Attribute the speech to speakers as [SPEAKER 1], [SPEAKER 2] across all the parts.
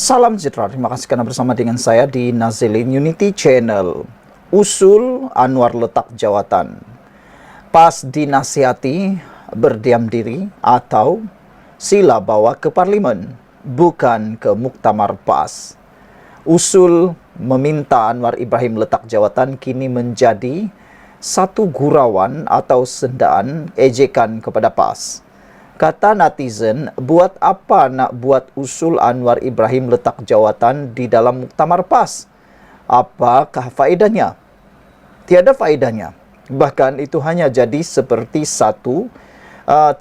[SPEAKER 1] Salam sejahtera, terima kasih karena bersama dengan saya di Nazilin Unity Channel. Usul Anwar letak jawatan. Pas dinasihati, berdiam diri atau sila bawa ke parlimen, bukan ke muktamar PAS. Usul meminta Anwar Ibrahim letak jawatan kini menjadi satu gurauan atau sendaan ejekan kepada PAS. Kata netizen, buat apa nak buat usul Anwar Ibrahim letak jawatan di dalam muktamar PAS? Apakah faedahnya? Tiada faedahnya. Bahkan itu hanya jadi seperti satu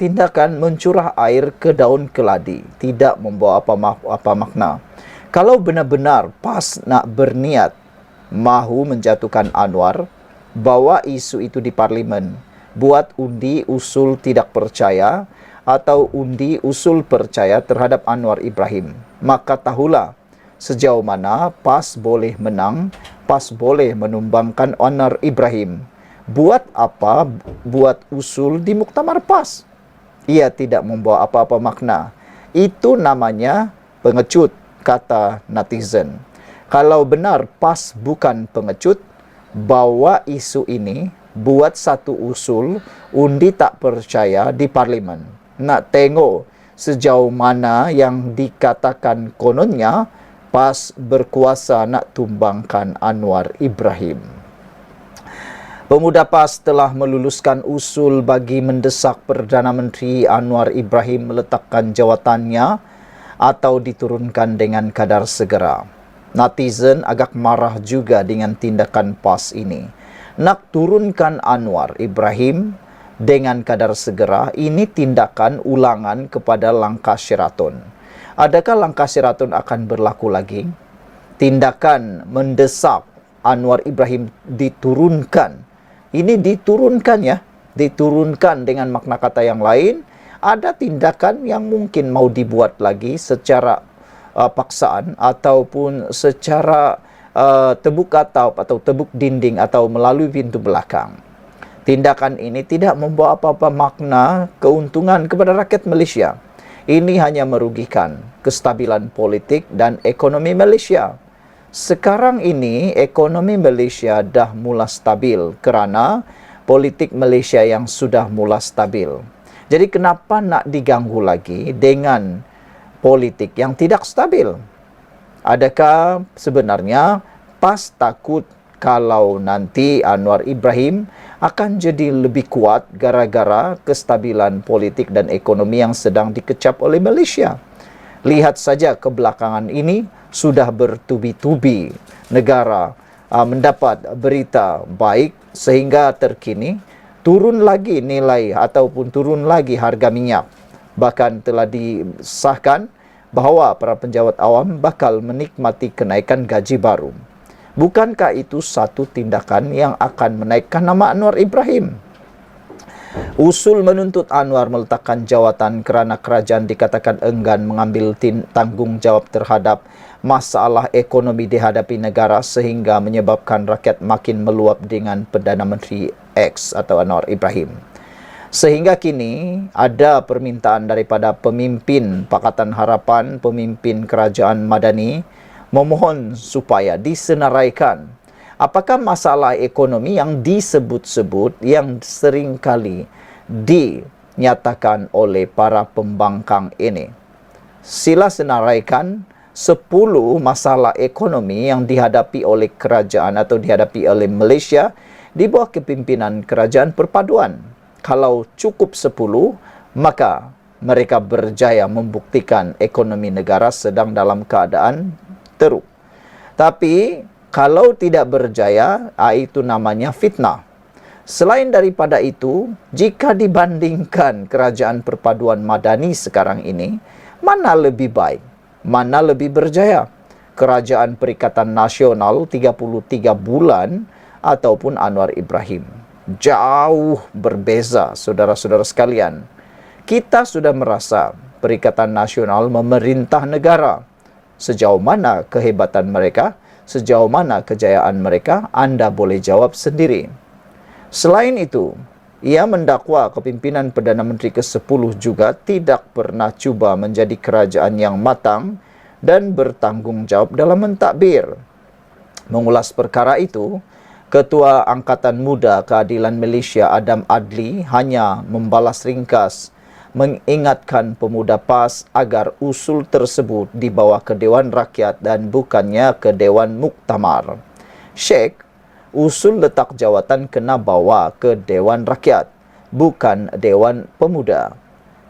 [SPEAKER 1] tindakan mencurah air ke daun keladi. Tidak membawa apa makna. Kalau benar-benar PAS nak berniat mahu menjatuhkan Anwar, bawa isu itu di parlimen. Buat undi usul tidak percaya atau undi usul percaya terhadap Anwar Ibrahim. Maka tahulah sejauh mana PAS boleh menang, PAS boleh menumbangkan Anwar Ibrahim. Buat apa buat usul di muktamar PAS? Ia tidak membawa apa-apa makna. Itu namanya pengecut, kata netizen. Kalau benar PAS bukan pengecut, bawa isu ini, buat satu usul undi tak percaya di parlimen. Nak tengok sejauh mana yang dikatakan kononnya PAS berkuasa nak tumbangkan Anwar Ibrahim. Pemuda PAS telah meluluskan usul bagi mendesak Perdana Menteri Anwar Ibrahim meletakkan jawatannya atau diturunkan dengan kadar segera. Netizen agak marah juga dengan tindakan PAS ini. Nak turunkan Anwar Ibrahim dengan kadar segera, ini tindakan ulangan kepada langkah Sheraton. Adakah langkah Sheraton akan berlaku lagi? Tindakan mendesak Anwar Ibrahim diturunkan. Ini diturunkan ya, diturunkan dengan makna kata yang lain. Ada tindakan yang mungkin mau dibuat lagi secara paksaan ataupun secara tebuk atap atau tebuk dinding atau melalui pintu belakang. Tindakan ini tidak membawa apa-apa makna keuntungan kepada rakyat Malaysia. Ini hanya merugikan kestabilan politik dan ekonomi Malaysia. Sekarang ini ekonomi Malaysia dah mula stabil kerana politik Malaysia yang sudah mula stabil. Jadi kenapa nak diganggu lagi dengan politik yang tidak stabil? Adakah sebenarnya PAS takut kalau nanti Anwar Ibrahim akan jadi lebih kuat gara-gara kestabilan politik dan ekonomi yang sedang dikecap oleh Malaysia? Lihat saja kebelakangan ini sudah bertubi-tubi negara mendapat berita baik sehingga terkini turun lagi nilai ataupun turun lagi harga minyak. Bahkan telah disahkan bahawa para penjawat awam bakal menikmati kenaikan gaji baru. Bukankah itu satu tindakan yang akan menaikkan nama Anwar Ibrahim? Usul menuntut Anwar meletakkan jawatan kerana kerajaan dikatakan enggan mengambil tanggungjawab terhadap masalah ekonomi dihadapi negara sehingga menyebabkan rakyat makin meluap dengan Perdana Menteri X atau Anwar Ibrahim. Sehingga kini ada permintaan daripada pemimpin Pakatan Harapan, pemimpin Kerajaan Madani, memohon supaya disenaraikan apakah masalah ekonomi yang disebut-sebut yang seringkali dinyatakan oleh para pembangkang ini. Sila senaraikan 10 masalah ekonomi yang dihadapi oleh kerajaan atau dihadapi oleh Malaysia di bawah kepimpinan Kerajaan Perpaduan. Kalau cukup 10, maka mereka berjaya membuktikan ekonomi negara sedang dalam keadaan teruk. Tapi kalau tidak berjaya, itu namanya fitnah. Selain daripada itu, jika dibandingkan Kerajaan Perpaduan Madani sekarang ini, mana lebih baik? Mana lebih berjaya? Kerajaan Perikatan Nasional 33 bulan ataupun Anwar Ibrahim? Jauh berbeza, saudara-saudara sekalian. Kita sudah merasa Perikatan Nasional memerintah negara. Sejauh mana kehebatan mereka, sejauh mana kejayaan mereka, anda boleh jawab sendiri. Selain itu, ia mendakwa kepimpinan Perdana Menteri ke-10 juga tidak pernah cuba menjadi kerajaan yang matang dan bertanggung jawab dalam mentadbir. Mengulas perkara itu, Ketua Angkatan Muda Keadilan Malaysia Adam Adli hanya membalas ringkas mengingatkan pemuda PAS agar usul tersebut dibawa ke Dewan Rakyat dan bukannya ke Dewan Muktamar. Sheikh, usul letak jawatan kena bawa ke Dewan Rakyat, bukan Dewan Pemuda.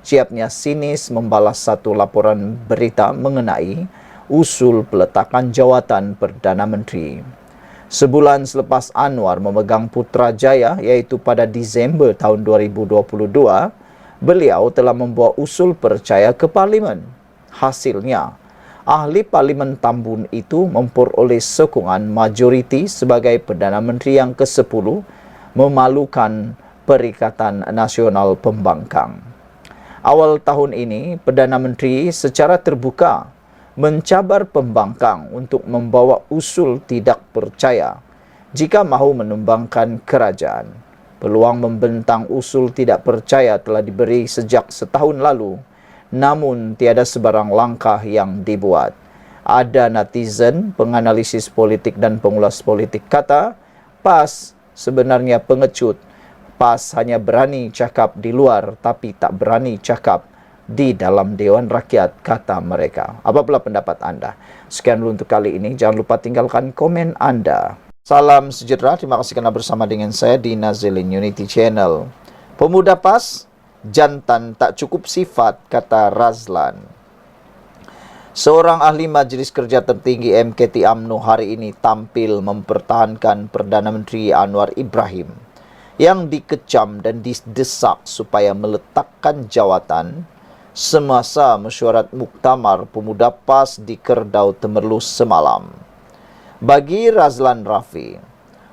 [SPEAKER 1] Siapnya sinis membalas satu laporan berita mengenai usul peletakan jawatan Perdana Menteri. Sebulan selepas Anwar memegang Putrajaya, iaitu pada Disember tahun 2022, beliau telah membawa usul percaya ke Parlimen. Hasilnya, ahli Parlimen Tambun itu memperoleh sokongan majoriti sebagai Perdana Menteri yang ke-10, memalukan Perikatan Nasional Pembangkang. Awal tahun ini, Perdana Menteri secara terbuka mencabar pembangkang untuk membawa usul tidak percaya jika mahu menumbangkan kerajaan. Peluang membentang usul tidak percaya telah diberi sejak setahun lalu, namun tiada sebarang langkah yang dibuat. Ada netizen, penganalisis politik dan pengulas politik kata, PAS sebenarnya pengecut. PAS hanya berani cakap di luar tapi tak berani cakap di dalam Dewan Rakyat, kata mereka. Apabila pendapat anda? Sekian dulu untuk kali ini. Jangan lupa tinggalkan komen anda. Salam sejahtera, terima kasih kerana bersama dengan saya di Nazilin Unity Channel. Pemuda PAS, jantan tak cukup sifat, kata Razlan. Seorang ahli Majlis Kerja Tertinggi MKT UMNO hari ini tampil mempertahankan Perdana Menteri Anwar Ibrahim yang dikecam dan didesak supaya meletakkan jawatan semasa mesyuarat Muktamar Pemuda PAS di Kerdau Temerloh semalam. Bagi Razlan Rafi,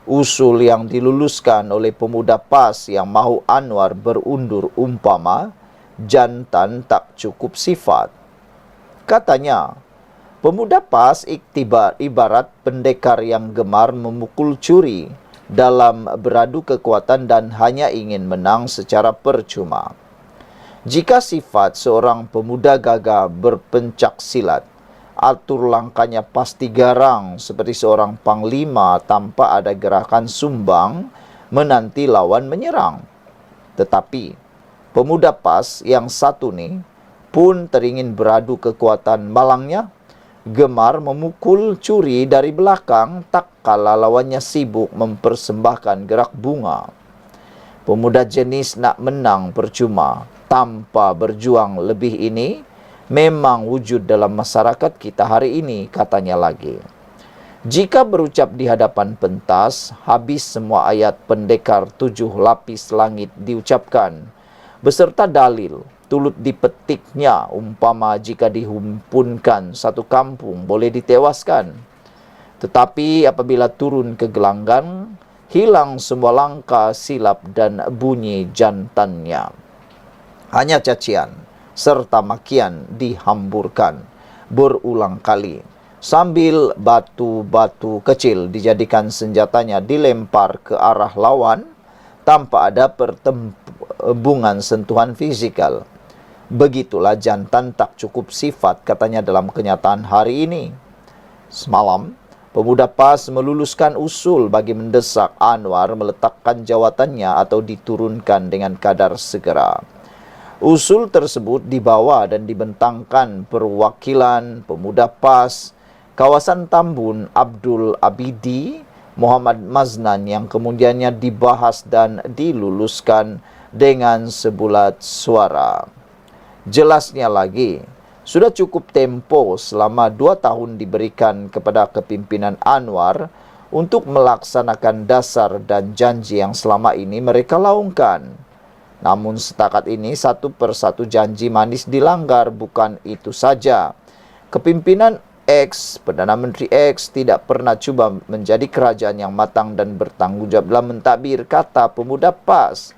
[SPEAKER 1] usul yang diluluskan oleh pemuda PAS yang mahu Anwar berundur umpama jantan tak cukup sifat. Katanya, pemuda PAS ibarat pendekar yang gemar memukul curi dalam beradu kekuatan dan hanya ingin menang secara percuma. Jika sifat seorang pemuda gagah berpencak silat, atur langkahnya pasti garang seperti seorang panglima tanpa ada gerakan sumbang menanti lawan menyerang. Tetapi pemuda PAS yang satu ni pun teringin beradu kekuatan malangnya, gemar memukul curi dari belakang tak kala lawannya sibuk mempersembahkan gerak bunga. Pemuda jenis nak menang percuma tanpa berjuang lebih ini memang wujud dalam masyarakat kita hari ini, katanya lagi. Jika berucap di hadapan pentas, habis semua ayat pendekar 7 lapis langit diucapkan, beserta dalil, turut dipetiknya umpama jika dihimpunkan satu kampung boleh ditewaskan. Tetapi apabila turun ke gelanggang, hilang semua langkah silap dan bunyi jantannya. Hanya cacian serta makian dihamburkan berulang kali, sambil batu-batu kecil dijadikan senjatanya dilempar ke arah lawan tanpa ada pertembungan sentuhan fizikal. Begitulah jantan tak cukup sifat, katanya dalam kenyataan hari ini. Semalam, pemuda PAS meluluskan usul bagi mendesak Anwar meletakkan jawatannya atau diturunkan dengan kadar segera. Usul tersebut dibawa dan dibentangkan perwakilan pemuda PAS kawasan Tambun Abdul Abidi Muhammad Maznan yang kemudiannya dibahas dan diluluskan dengan sebulat suara. Jelasnya lagi, sudah cukup tempo selama 2 tahun diberikan kepada kepimpinan Anwar untuk melaksanakan dasar dan janji yang selama ini mereka laungkan. Namun setakat ini satu persatu janji manis dilanggar. Bukan itu saja, kepimpinan X, Perdana Menteri X tidak pernah cuba menjadi kerajaan yang matang dan bertanggung jawab dalam mentadbir, kata pemuda PAS.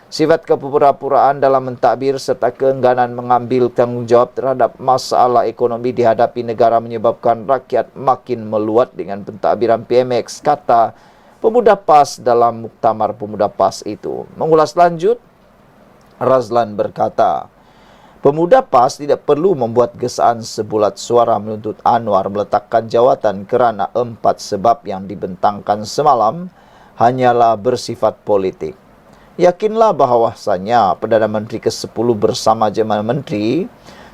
[SPEAKER 1] Sifat kepura-puraan dalam mentadbir serta keengganan mengambil tanggungjawab terhadap masalah ekonomi dihadapi negara menyebabkan rakyat makin meluat dengan pentadbiran PMX, kata pemuda PAS dalam Muktamar Pemuda PAS itu. Mengulas lanjut, Razlan berkata, Pemuda PAS tidak perlu membuat gesaan sebulat suara menuntut Anwar meletakkan jawatan kerana 4 sebab yang dibentangkan semalam hanyalah bersifat politik. Yakinlah bahawasanya Perdana Menteri ke-10 bersama Jemaah Menteri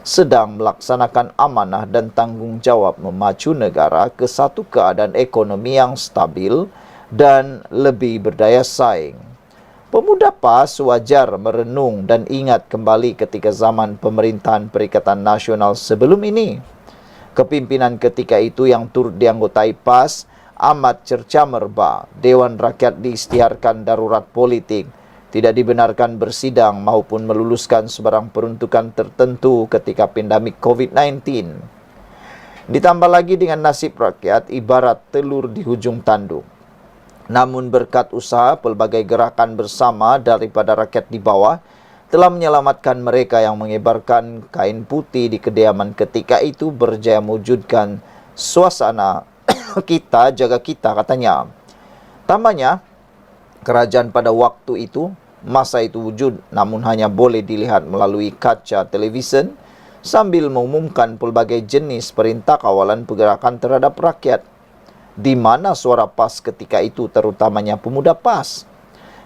[SPEAKER 1] sedang melaksanakan amanah dan tanggungjawab memacu negara ke satu keadaan ekonomi yang stabil dan lebih berdaya saing. Pemuda PAS wajar merenung dan ingat kembali ketika zaman pemerintahan Perikatan Nasional sebelum ini. Kepimpinan ketika itu yang turut dianggotai PAS amat cerca merba. Dewan Rakyat diisytiharkan darurat politik, tidak dibenarkan bersidang maupun meluluskan sebarang peruntukan tertentu ketika pandemik COVID-19. Ditambah lagi dengan nasib rakyat ibarat telur di hujung tanduk. Namun berkat usaha pelbagai gerakan bersama daripada rakyat di bawah telah menyelamatkan mereka yang mengibarkan kain putih di kediaman ketika itu berjaya mewujudkan suasana kita jaga kita, katanya. Tambahnya, kerajaan pada waktu itu, masa itu wujud namun hanya boleh dilihat melalui kaca televisyen sambil mengumumkan pelbagai jenis perintah kawalan pergerakan terhadap rakyat. Di mana suara PAS ketika itu, terutamanya pemuda PAS?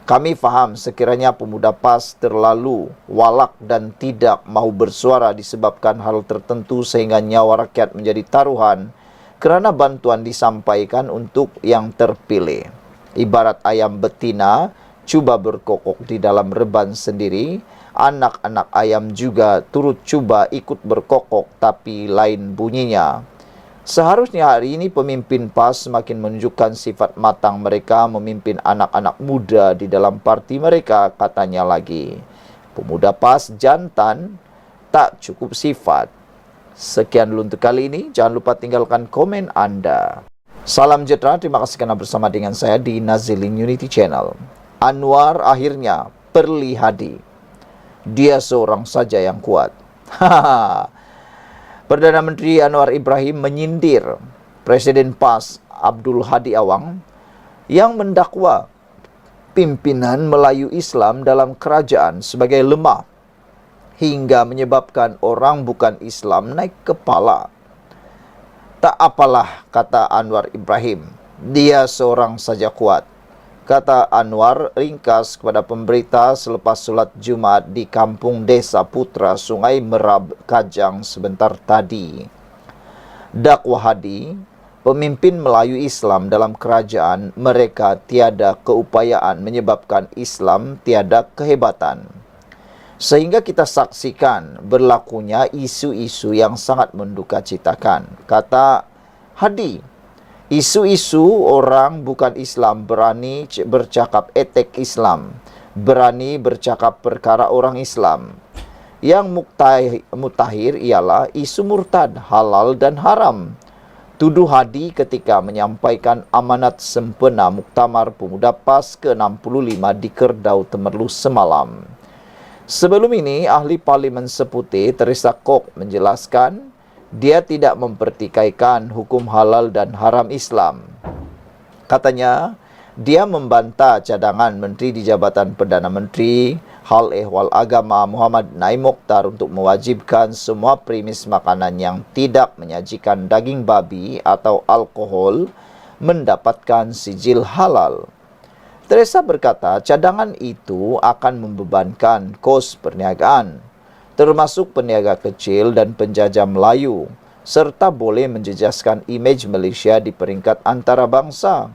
[SPEAKER 1] Kami faham sekiranya pemuda PAS terlalu walak dan tidak mau bersuara disebabkan hal tertentu sehingga nyawa rakyat menjadi taruhan kerana bantuan disampaikan untuk yang terpilih. Ibarat ayam betina cuba berkokok di dalam reban sendiri, anak-anak ayam juga turut cuba ikut berkokok tapi lain bunyinya. Seharusnya hari ini pemimpin PAS semakin menunjukkan sifat matang mereka memimpin anak-anak muda di dalam parti mereka, katanya lagi. Pemuda PAS jantan tak cukup sifat. Sekian dulu untuk kali ini. Jangan lupa tinggalkan komen Anda. Salam sejahtera, terima kasih kerana bersama dengan saya di Nazilin Unity Channel. Anwar akhirnya perlihadi. Dia seorang saja yang kuat. Perdana Menteri Anwar Ibrahim menyindir Presiden PAS Abdul Hadi Awang yang mendakwa pimpinan Melayu Islam dalam kerajaan sebagai lemah hingga menyebabkan orang bukan Islam naik kepala. Tak apalah, kata Anwar Ibrahim, dia seorang saja kuat. Kata Anwar ringkas kepada pemberita selepas solat Jumaat di kampung Desa Putra, Sungai Merab, Kajang sebentar tadi. Dakwah Hadi, pemimpin Melayu Islam dalam kerajaan, mereka tiada keupayaan menyebabkan Islam tiada kehebatan. Sehingga kita saksikan berlakunya isu-isu yang sangat mendukacitakan. Kata Hadi, isu-isu orang bukan Islam berani bercakap etek Islam, berani bercakap perkara orang Islam. Yang mutakhir ialah isu murtad, halal dan haram. Tuduh Hadi ketika menyampaikan amanat sempena Muktamar Pemuda PAS ke-65 di Kerdau Temerloh semalam. Sebelum ini, ahli Parlimen Seputih Teresa Kok menjelaskan dia tidak mempertikaikan hukum halal dan haram Islam. Katanya, dia membantah cadangan Menteri di Jabatan Perdana Menteri Hal Ehwal Agama Muhammad Naim Mokhtar untuk mewajibkan semua premis makanan yang tidak menyajikan daging babi atau alkohol mendapatkan sijil halal. Teresa berkata, cadangan itu akan membebankan kos perniagaan, termasuk peniaga kecil dan penjajah Melayu, serta boleh menjejaskan imej Malaysia di peringkat antarabangsa.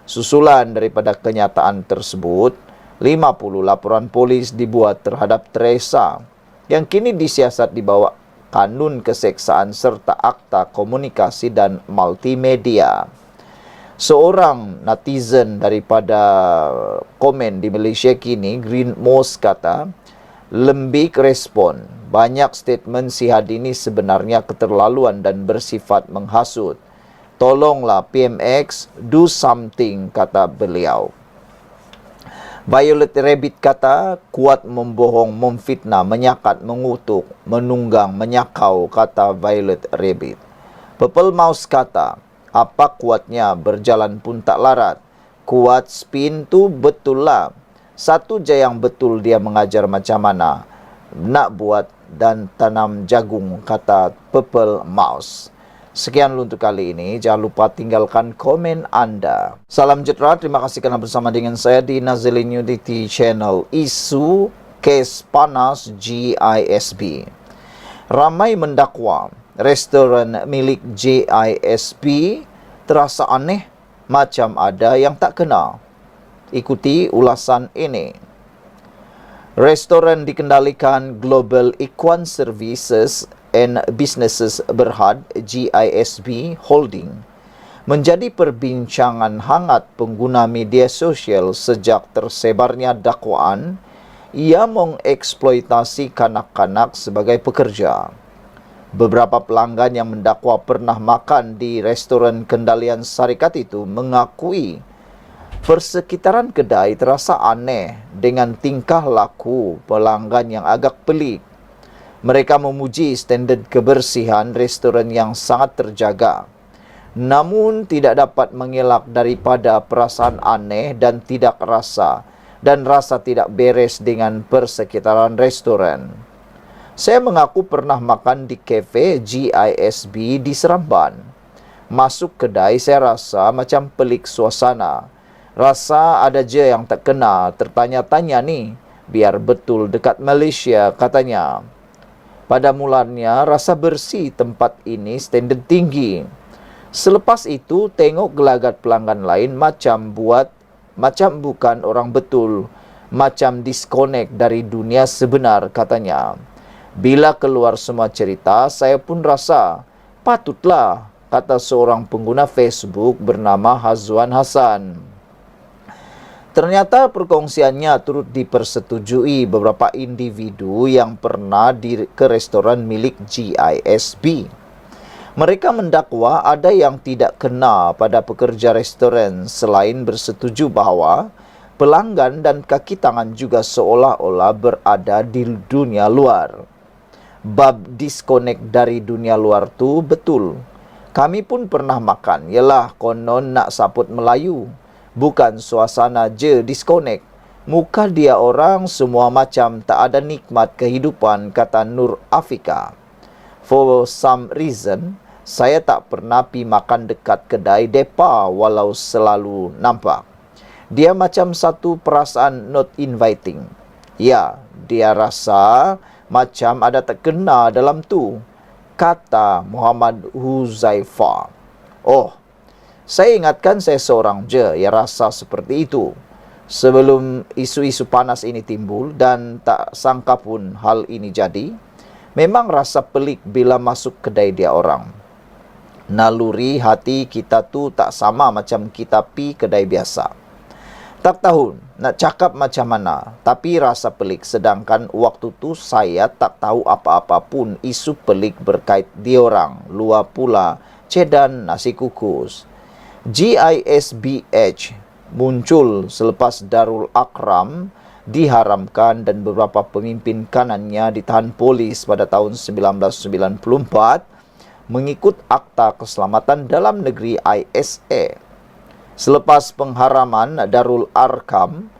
[SPEAKER 1] Susulan daripada kenyataan tersebut, 50 laporan polis dibuat terhadap Teresa, yang kini disiasat di bawah Kanun Keseksaan serta Akta Komunikasi dan Multimedia. Seorang netizen daripada komen di Malaysia kini, Green Moss, kata, lembik respon, banyak statement si Hadi ini sebenarnya keterlaluan dan bersifat menghasut. Tolonglah PMX, do something, kata beliau. Violet Rabbit kata, kuat membohong, memfitnah, menyakat, mengutuk, menunggang, menyakau, kata Violet Rabbit. Purple Mouse kata, apa kuatnya berjalan pun tak larat. Kuat spin tu betul lah. Satu je yang betul dia mengajar macam mana. nak buat dan tanam jagung, kata Purple Mouse. Sekian untuk kali ini. Jangan lupa tinggalkan komen anda. Salam sejahtera. Terima kasih kerana bersama dengan saya di Nazili Nudity Channel. Isu kes panas GISB. Ramai mendakwa restoran milik GISB terasa aneh macam ada yang tak kena. Ikuti ulasan ini. Restoran dikendalikan Global Equine Services and Businesses Berhad GISB Holding menjadi perbincangan hangat pengguna media sosial sejak tersebarnya dakwaan ia mengeksploitasi kanak-kanak sebagai pekerja. Beberapa pelanggan yang mendakwa pernah makan di restoran kendalian syarikat itu mengakui persekitaran kedai terasa aneh dengan tingkah laku pelanggan yang agak pelik. Mereka memuji standard kebersihan restoran yang sangat terjaga, namun tidak dapat mengelak daripada perasaan aneh dan rasa tidak beres dengan persekitaran restoran. Saya mengaku pernah makan di kafe GISB di Seremban. Masuk kedai saya rasa macam pelik suasana. Rasa ada je yang tak kena, tertanya-tanya ni, biar betul dekat Malaysia katanya. Pada mulanya rasa bersih tempat ini standard tinggi. Selepas itu tengok gelagat pelanggan lain macam bukan orang betul, macam disconnect dari dunia sebenar katanya. Bila keluar semua cerita, saya pun rasa patutlah, kata seorang pengguna Facebook bernama Hazwan Hasan. Ternyata perkongsiannya turut dipersetujui beberapa individu yang pernah ke restoran milik GISB. Mereka mendakwa ada yang tidak kena pada pekerja restoran selain bersetuju bahawa pelanggan dan kaki tangan juga seolah-olah berada di dunia luar. Bab disconnect dari dunia luar tu betul. Kami pun pernah makan, yalah konon nak saput Melayu. Bukan suasana je disconnect. Muka dia orang semua macam tak ada nikmat kehidupan, kata Nur Afika. For some reason, saya tak pernah pi makan dekat kedai depa walau selalu nampak. Dia macam satu perasaan not inviting. Ya, dia rasa macam ada tak kena dalam tu, kata Muhammad Huzaifah. Oh, saya ingatkan saya seorang je yang rasa seperti itu. Sebelum isu-isu panas ini timbul dan tak sangka pun hal ini jadi, memang rasa pelik bila masuk kedai dia orang. Naluri hati kita tu tak sama macam kita pi kedai biasa. Tak tahu nak cakap macam mana, tapi rasa pelik. Sedangkan waktu tu saya tak tahu apa-apa pun isu pelik berkait diorang. Luar pula cedan nasi kukus. GISBH muncul selepas Darul Akram diharamkan dan beberapa pemimpin kanannya ditahan polis pada tahun 1994 mengikut Akta Keselamatan Dalam Negeri ISA. Selepas pengharaman Darul Arkam,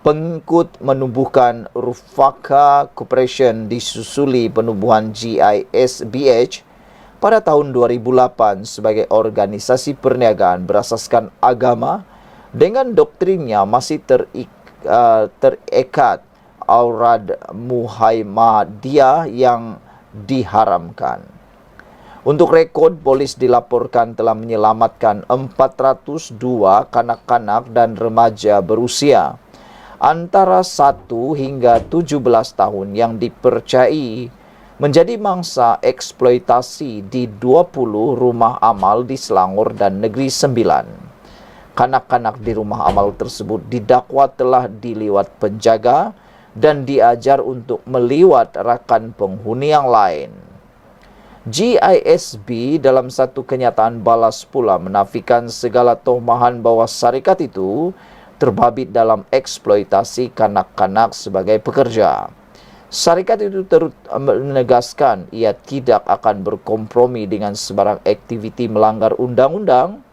[SPEAKER 1] pengikut menubuhkan Rufaka Corporation disusuli penubuhan GISBH pada tahun 2008 sebagai organisasi perniagaan berasaskan agama dengan doktrinnya masih terikat Aurad Muhammadiyah yang diharamkan. Untuk rekod, polis dilaporkan telah menyelamatkan 402 kanak-kanak dan remaja berusia antara 1 hingga 17 tahun yang dipercayai menjadi mangsa eksploitasi di 20 rumah amal di Selangor dan Negeri Sembilan. Kanak-kanak di rumah amal tersebut didakwa telah diliwat penjaga dan diajar untuk meliwat rakan penghuni yang lain. GISB dalam satu kenyataan balas pula menafikan segala tohmahan bahawa syarikat itu terbabit dalam eksploitasi kanak-kanak sebagai pekerja. Syarikat itu terus menegaskan ia tidak akan berkompromi dengan sebarang aktiviti melanggar undang-undang,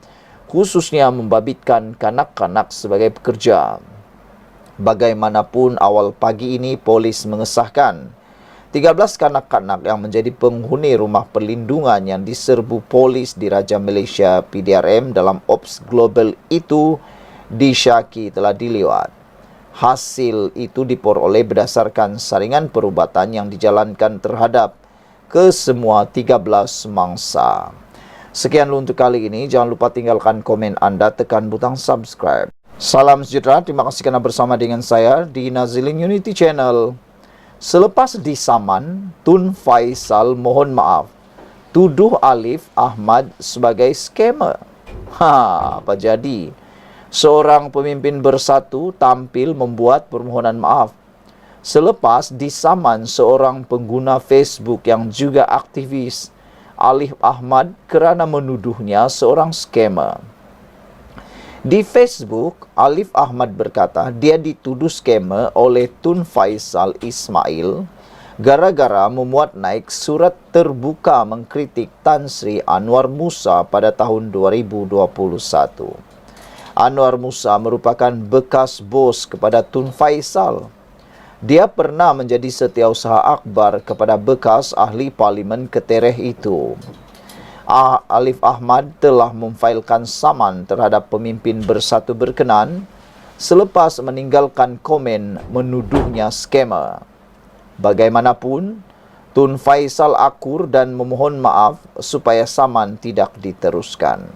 [SPEAKER 1] khususnya membabitkan kanak-kanak sebagai pekerja. Bagaimanapun, awal pagi ini polis mengesahkan 13 kanak-kanak yang menjadi penghuni rumah perlindungan yang diserbu polis di Raja Malaysia PDRM dalam Ops Global itu disyaki telah diliwat. Hasil itu diperoleh berdasarkan saringan perubatan yang dijalankan terhadap kesemua 13 mangsa. Sekian untuk kali ini. Jangan lupa tinggalkan komen anda, tekan butang subscribe. Salam sejahtera, terima kasih kerana bersama dengan saya di Nazilin Unity Channel. Selepas disaman, Tun Faisal mohon maaf, tuduh Alif Ahmad sebagai skamer. Apa jadi? Seorang pemimpin bersatu tampil membuat permohonan maaf. Selepas disaman seorang pengguna Facebook yang juga aktivis, Alif Ahmad, kerana menuduhnya seorang skamer. Di Facebook, Alif Ahmad berkata dia dituduh skamer oleh Tun Faisal Ismail gara-gara memuat naik surat terbuka mengkritik Tan Sri Anwar Musa pada tahun 2021. Anwar Musa merupakan bekas bos kepada Tun Faisal. Dia pernah menjadi setiausaha akbar kepada bekas ahli parlimen ketereh itu. Alif Ahmad telah memfailkan saman terhadap pemimpin bersatu berkenan selepas meninggalkan komen menuduhnya skamer. Bagaimanapun, Tun Faisal akur dan memohon maaf supaya saman tidak diteruskan.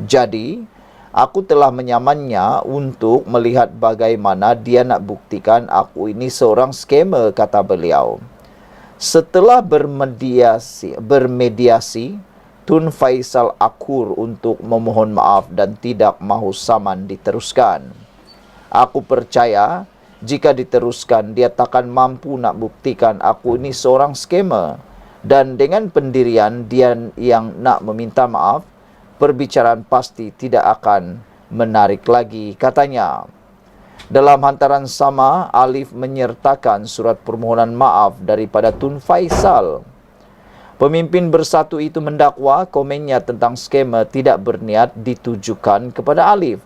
[SPEAKER 1] Jadi, aku telah menyamannya untuk melihat bagaimana dia nak buktikan aku ini seorang skamer, kata beliau. Setelah bermediasi, Tun Faisal akur untuk memohon maaf dan tidak mahu saman diteruskan. Aku percaya jika diteruskan dia takkan mampu nak buktikan aku ini seorang skamer. Dan dengan pendirian dia yang nak meminta maaf, perbicaraan pasti tidak akan menarik lagi, katanya. Dalam hantaran sama, Alif menyertakan surat permohonan maaf daripada Tun Faisal. Pemimpin bersatu itu mendakwa komennya tentang skamer tidak berniat ditujukan kepada Alif.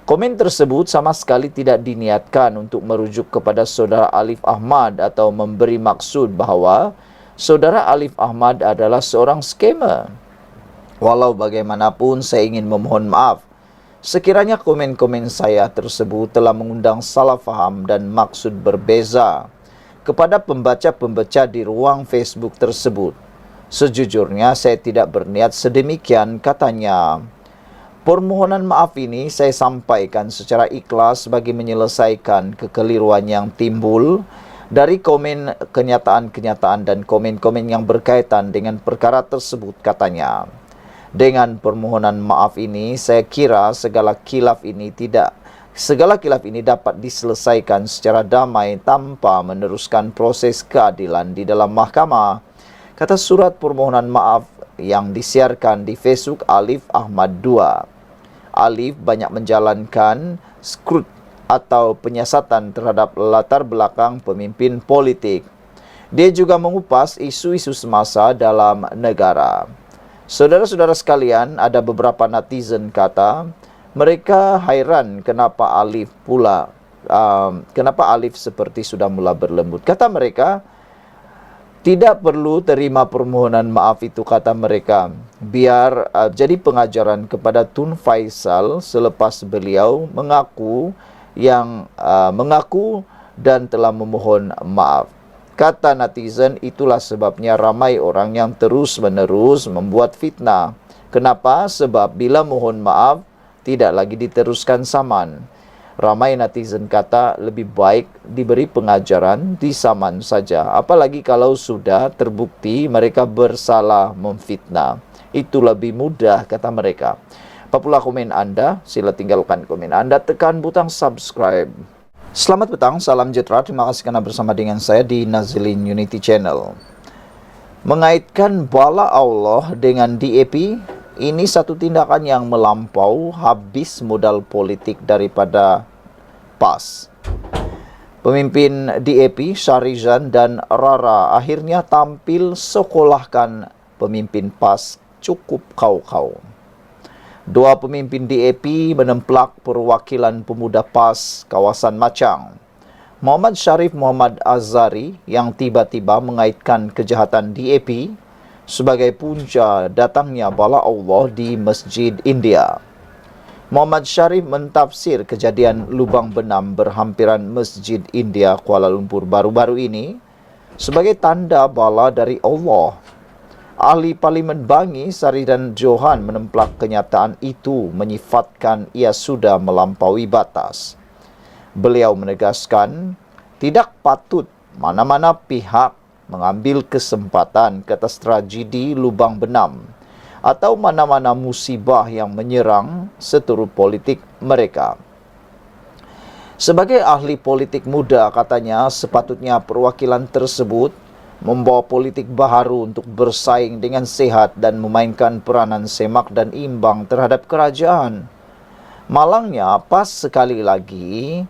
[SPEAKER 1] Komen tersebut sama sekali tidak diniatkan untuk merujuk kepada saudara Alif Ahmad atau memberi maksud bahawa saudara Alif Ahmad adalah seorang skamer. Walau bagaimanapun, saya ingin memohon maaf sekiranya komen-komen saya tersebut telah mengundang salah faham dan maksud berbeza kepada pembaca-pembaca di ruang Facebook tersebut. Sejujurnya saya tidak berniat sedemikian, katanya. Permohonan maaf ini saya sampaikan secara ikhlas bagi menyelesaikan kekeliruan yang timbul dari komen kenyataan-kenyataan dan komen-komen yang berkaitan dengan perkara tersebut, katanya. Dengan permohonan maaf ini, saya kira segala khilaf ini dapat diselesaikan secara damai tanpa meneruskan proses keadilan di dalam mahkamah, kata surat permohonan maaf yang disiarkan di Facebook Alif Ahmad II. Alif banyak menjalankan skrut atau penyiasatan terhadap latar belakang pemimpin politik. Dia juga mengupas isu-isu semasa dalam negara. Saudara-saudara sekalian, ada beberapa netizen kata mereka hairan kenapa Alif seperti sudah mula berlembut. Kata mereka, tidak perlu terima permohonan maaf itu, kata mereka. Biar jadi pengajaran kepada Tun Faisal selepas beliau mengaku dan telah memohon maaf. Kata netizen, itulah sebabnya ramai orang yang terus-menerus membuat fitnah. Kenapa? Sebab bila mohon maaf, tidak lagi diteruskan saman. Ramai netizen kata lebih baik diberi pengajaran di saman saja. Apalagi kalau sudah terbukti mereka bersalah memfitnah. Itu lebih mudah, kata mereka. Apapun komen anda, sila tinggalkan komen anda, tekan butang subscribe. Selamat petang, salam sejahtera. Terima kasih kerana bersama dengan saya di Nazilin Unity Channel. Mengaitkan bala Allah dengan DAP, ini satu tindakan yang melampau, habis modal politik daripada PAS. Pemimpin DAP, Syarizan dan Rara akhirnya tampil sekolahkan pemimpin PAS cukup kau-kau. Dua pemimpin DAP menemplak perwakilan pemuda PAS kawasan Machang. Muhammad Syarif Muhammad Azhari yang tiba-tiba mengaitkan kejahatan DAP sebagai punca datangnya bala Allah di Masjid India. Muhammad Syarif mentafsir kejadian lubang benam berhampiran Masjid India Kuala Lumpur baru-baru ini sebagai tanda bala dari Allah. Ahli Parlimen Bangi Saridan Johan menemplak kenyataan itu menyifatkan ia sudah melampaui batas. Beliau menegaskan, tidak patut mana-mana pihak mengambil kesempatan ke atas tragedi lubang benam atau mana-mana musibah yang menyerang seturut politik mereka. Sebagai ahli politik muda, katanya sepatutnya perwakilan tersebut membawa politik baharu untuk bersaing dengan sehat dan memainkan peranan semak dan imbang terhadap kerajaan. Malangnya, PAS sekali lagi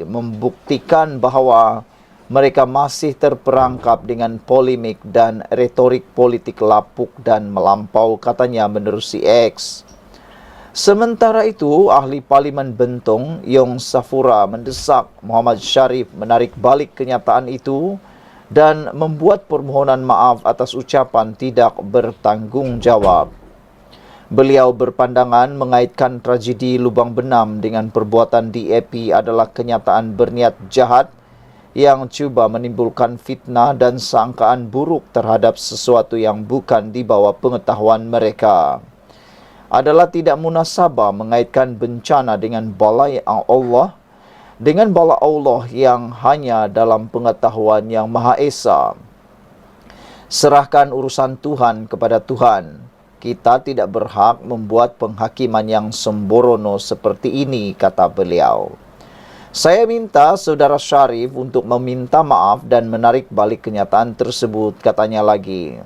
[SPEAKER 1] membuktikan bahawa mereka masih terperangkap dengan polemik dan retorik politik lapuk dan melampau, katanya menerusi X. Sementara itu, ahli Parlimen Bentong Yong Safura mendesak Muhammad Syarif menarik balik kenyataan itu dan membuat permohonan maaf atas ucapan tidak bertanggungjawab. Beliau berpandangan mengaitkan tragedi lubang benam dengan perbuatan DAP adalah kenyataan berniat jahat yang cuba menimbulkan fitnah dan sangkaan buruk terhadap sesuatu yang bukan di bawah pengetahuan mereka. Adalah tidak munasabah mengaitkan bencana dengan bala Allah yang hanya dalam pengetahuan yang Maha Esa. Serahkan urusan Tuhan kepada Tuhan. Kita tidak berhak membuat penghakiman yang sembrono seperti ini, kata beliau. Saya minta saudara Syarif untuk meminta maaf dan menarik balik kenyataan tersebut, katanya lagi.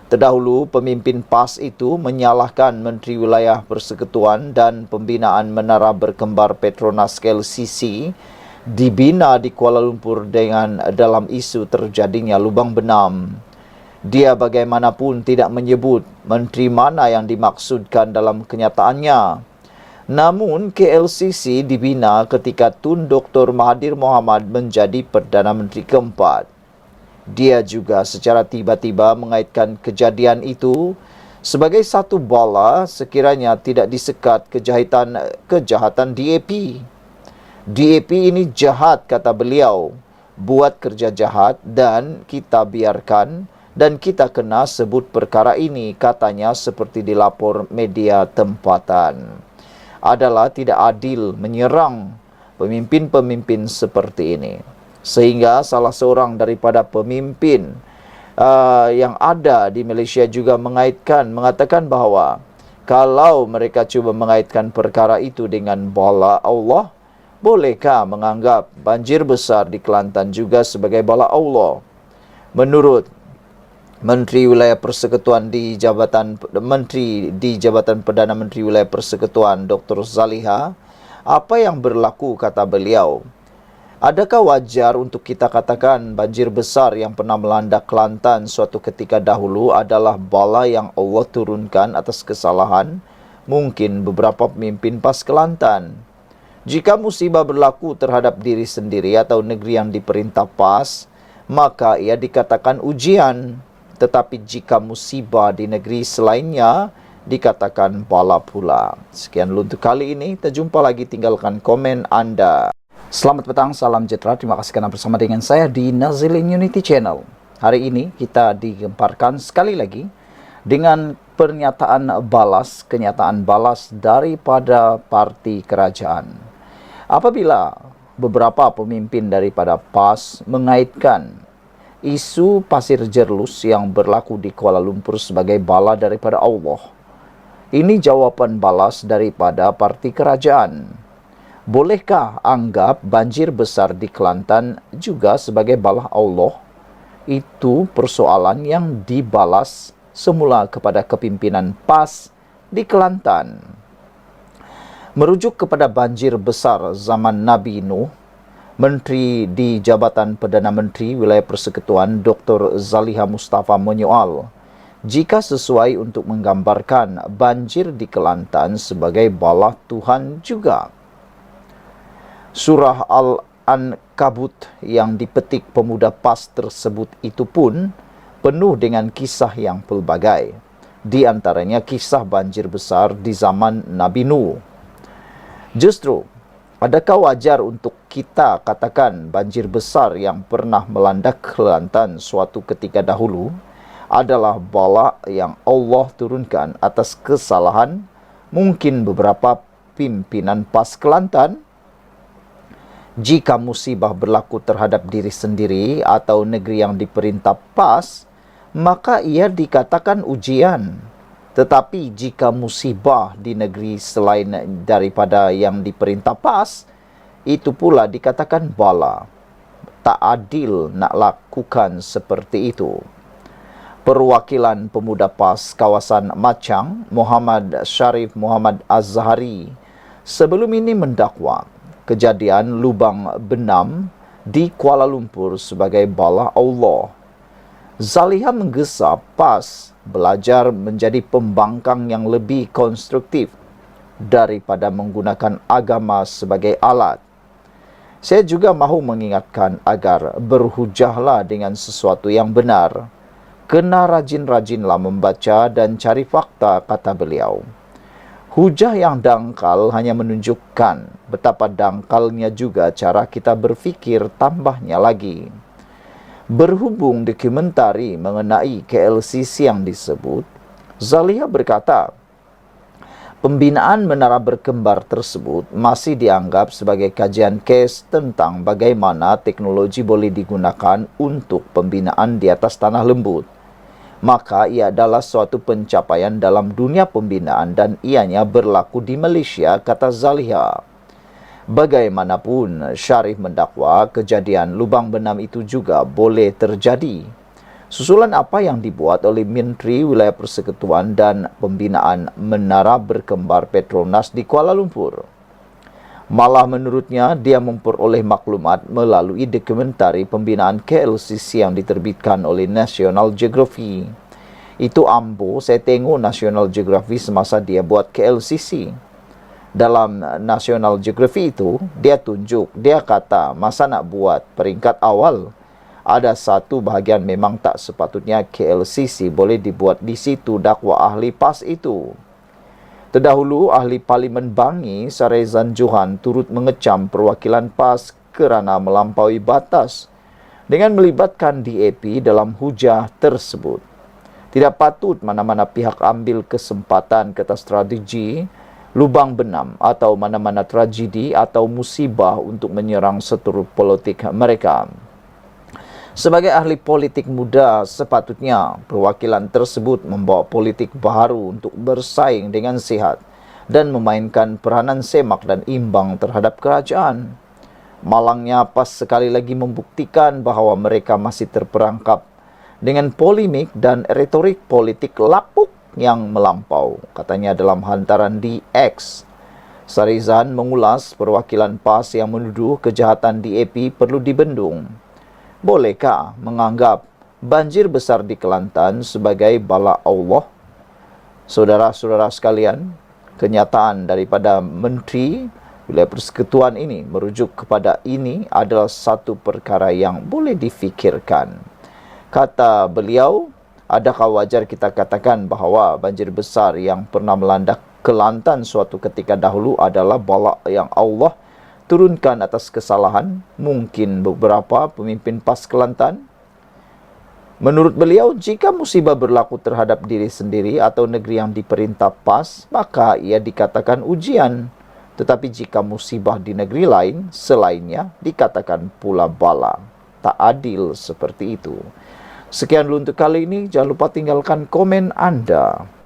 [SPEAKER 1] Terdahulu, pemimpin PAS itu menyalahkan Menteri Wilayah Persekutuan dan Pembinaan Menara Berkembar Petronas KLCC dibina di Kuala Lumpur dengan dalam isu terjadinya lubang benam. Dia bagaimanapun tidak menyebut menteri mana yang dimaksudkan dalam kenyataannya. Namun, KLCC dibina ketika Tun Dr. Mahathir Mohamad menjadi Perdana Menteri keempat. Dia juga secara tiba-tiba mengaitkan kejadian itu sebagai satu bala sekiranya tidak disekat kejahatan DAP. DAP ini jahat, kata beliau, buat kerja jahat dan kita biarkan dan kita kena sebut perkara ini, katanya seperti dilapor media tempatan. Adalah tidak adil menyerang pemimpin-pemimpin seperti ini. Sehingga salah seorang daripada pemimpin yang ada di Malaysia juga mengatakan bahawa kalau mereka cuba mengaitkan perkara itu dengan bala Allah, bolehkah menganggap banjir besar di Kelantan juga sebagai bala Allah? Menurut Menteri Wilayah Persekutuan di Jabatan Perdana Menteri Wilayah Persekutuan Dr. Zaliha, apa yang berlaku, kata beliau, adakah wajar untuk kita katakan banjir besar yang pernah melanda Kelantan suatu ketika dahulu adalah bala yang Allah turunkan atas kesalahan mungkin beberapa pemimpin PAS Kelantan? Jika musibah berlaku terhadap diri sendiri atau negeri yang diperintah PAS, maka ia dikatakan ujian. Tetapi jika musibah di negeri selainnya, dikatakan bala pula. Sekian dulu untuk kali ini. Kita jumpa lagi, tinggalkan komen Anda. Selamat petang, salam sejahtera. Terima kasih karena bersama dengan saya di Nazilin Unity Channel. Hari ini kita digemparkan sekali lagi dengan kenyataan balas daripada parti kerajaan. Apabila beberapa pemimpin daripada PAS mengaitkan isu pasir jerlus yang berlaku di Kuala Lumpur sebagai bala daripada Allah. Ini jawapan balas daripada parti kerajaan. Bolehkah anggap banjir besar di Kelantan juga sebagai bala Allah? Itu persoalan yang dibalas semula kepada kepimpinan PAS di Kelantan. Merujuk kepada banjir besar zaman Nabi Nuh, Menteri di Jabatan Perdana Menteri Wilayah Persekutuan Dr. Zaliha Mustafa menyoal jika sesuai untuk menggambarkan banjir di Kelantan sebagai bala Tuhan juga. Surah kabut yang dipetik pemuda PAS tersebut itu pun penuh dengan kisah yang pelbagai. Di antaranya kisah banjir besar di zaman Nabi Nuh. Justru, adakah wajar untuk kita katakan banjir besar yang pernah melanda Kelantan suatu ketika dahulu adalah bala yang Allah turunkan atas kesalahan mungkin beberapa pimpinan PAS Kelantan? Jika musibah berlaku terhadap diri sendiri atau negeri yang diperintah PAS, maka ia dikatakan ujian. Tetapi jika musibah di negeri selain daripada yang diperintah PAS, itu pula dikatakan bala. Tak adil nak lakukan seperti itu. Perwakilan pemuda PAS kawasan Macang, Muhammad Syarif Muhammad Azhari, sebelum ini mendakwa kejadian lubang benam di Kuala Lumpur sebagai bala Allah. Zaliha menggesa PAS belajar menjadi pembangkang yang lebih konstruktif daripada menggunakan agama sebagai alat. Saya juga mahu mengingatkan agar berhujahlah dengan sesuatu yang benar. Kena rajin-rajinlah membaca dan cari fakta, kata beliau. Hujah yang dangkal hanya menunjukkan betapa dangkalnya juga cara kita berfikir, tambahnya lagi. Berhubung dokumentari mengenai KLCC yang disebut, Zaliha berkata, pembinaan menara berkembar tersebut masih dianggap sebagai kajian kes tentang bagaimana teknologi boleh digunakan untuk pembinaan di atas tanah lembut. Maka ia adalah suatu pencapaian dalam dunia pembinaan dan ianya berlaku di Malaysia, kata Zaliha. Bagaimanapun, Syarif mendakwa kejadian lubang benam itu juga boleh terjadi. Susulan apa yang dibuat oleh Menteri Wilayah Persekutuan dan Pembinaan Menara Berkembar Petronas di Kuala Lumpur. Malah menurutnya, dia memperoleh maklumat melalui dokumentari pembinaan KLCC yang diterbitkan oleh National Geography. Itu ambo, saya tengok National Geography semasa dia buat KLCC. Dalam National Geography itu, dia tunjuk, dia kata masa nak buat peringkat awal, ada satu bahagian memang tak sepatutnya KLCC boleh dibuat di situ, dakwa ahli PAS itu. Terdahulu, ahli Parlimen Bangi, Sarezan Johan, turut mengecam perwakilan PAS kerana melampaui batas dengan melibatkan DAP dalam hujah tersebut. Tidak patut mana-mana pihak ambil kesempatan kata strategi lubang benam atau mana-mana tragedi atau musibah untuk menyerang seteru politik mereka. Sebagai ahli politik muda, sepatutnya perwakilan tersebut membawa politik baru untuk bersaing dengan sihat dan memainkan peranan semak dan imbang terhadap kerajaan. Malangnya PAS sekali lagi membuktikan bahawa mereka masih terperangkap dengan polemik dan retorik politik lapuk yang melampau, katanya dalam hantaran di X. Sarizan mengulas perwakilan PAS yang menuduh kejahatan DAP perlu dibendung. Bolehkah menganggap banjir besar di Kelantan sebagai bala Allah? Saudara-saudara sekalian, kenyataan daripada Menteri Wilayah Persekutuan ini merujuk kepada ini adalah satu perkara yang boleh difikirkan. Kata beliau, adakah wajar kita katakan bahawa banjir besar yang pernah melanda Kelantan suatu ketika dahulu adalah bala yang Allah turunkan atas kesalahan mungkin beberapa pemimpin PAS Kelantan? Menurut beliau, jika musibah berlaku terhadap diri sendiri atau negeri yang diperintah PAS, maka ia dikatakan ujian. Tetapi jika musibah di negeri lain, selainnya dikatakan pula bala. Tak adil seperti itu. Sekian dulu untuk kali ini. Jangan lupa tinggalkan komen Anda.